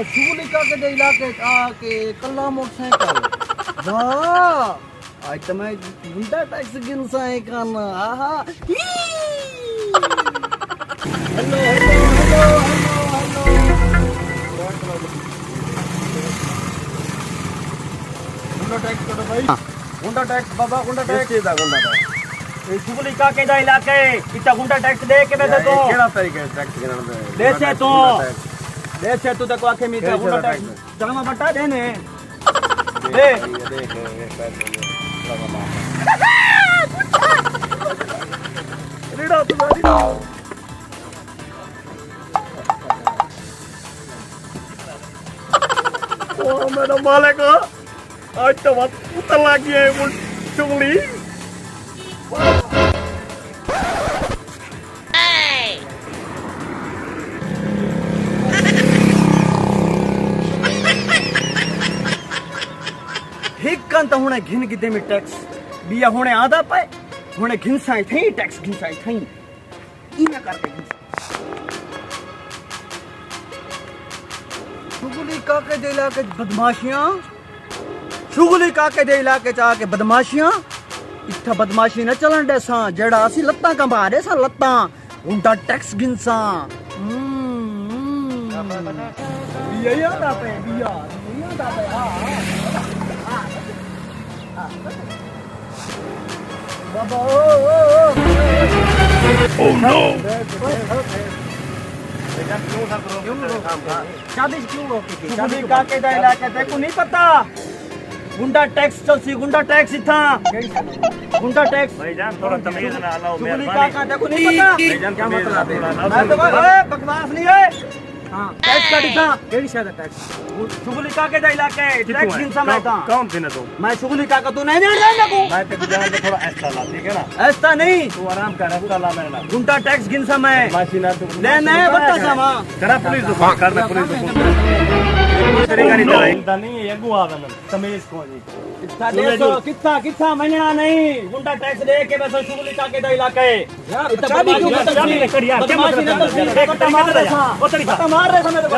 शुगलिका के दे इलाके आके कल्ला मोटरसाइकिल वाह आज तो मैं गुंडा टैक्स गिनसा है काना आहा हेलो हेलो गुंडा टैक्स करो भाई गुंडा टैक्स बाबा गुंडा टैक्स गुंडा टैक्स शुगलिका के दा इलाके इतना गुंडा टैक्स दे के मैं तो केड़ा तरीके टैक्स गिनन दे से तू तक आखे में गुंडा टैक्स जामा बटा देने दे देख रीडा तुम्हारी ओ मेरा मालिक आज तो बात उतर लगी है वो चुगली हिकन तो हुने घिन गिदे में टैक्स बिया हुने आधा पाए हुने घिनसाई थई टैक्स घिनसाई थई इना करके शुगलिका के दे इलाके बदमाशियां शुगलिका के दे इलाके चा के बदमाशियां इत्था बदमाशी न चलन दे सा जेड़ा असि लत्ता कंबारे सा लत्ता उनका टैक्स गिनसा बिया याद आ पे बिया याद आ पे बाबा Oh no! शादी क्यों रोकी थी शुगलिका के दा इलाके ते को नहीं पता गुंडा टैक्स चलसी गुंडा टैक्स इथा गुंडा टैक्स भाईजान थोड़ा तमीज ना लाओ शुगलिका का ते को नहीं पता भाईजान क्या मतलब है मैं तो ओए बकवास नहीं है हां टैक्स का दिखा केड़ी शादी टैक्स शुगलिका के दा इलाके टैक्स गिनसा मैं था कौन थी ना तू मैं शुगलिका का तू नहीं जान रहा को मैं तेरे जान पे थोड़ा ऐसा ला ठीक है ना ऐसा नहीं तू आराम कर ऐसा ला मेरे ना गुंडा टैक्स गिनसा मैं मासी ना तू ले नहीं बता सामा करा पुलिस को फोन करना पुलिस को फोन करेगा नहीं तेरा इंदा नहीं है यगु आवे ना तमीज को जी कितना दे सो कितना महीना नहीं गुंडा टैक्स दे के बस शुगलिका के दा इलाके यार चाबी क्यों चाबी ले कर यार क्या मतलब है मार रहे समय तो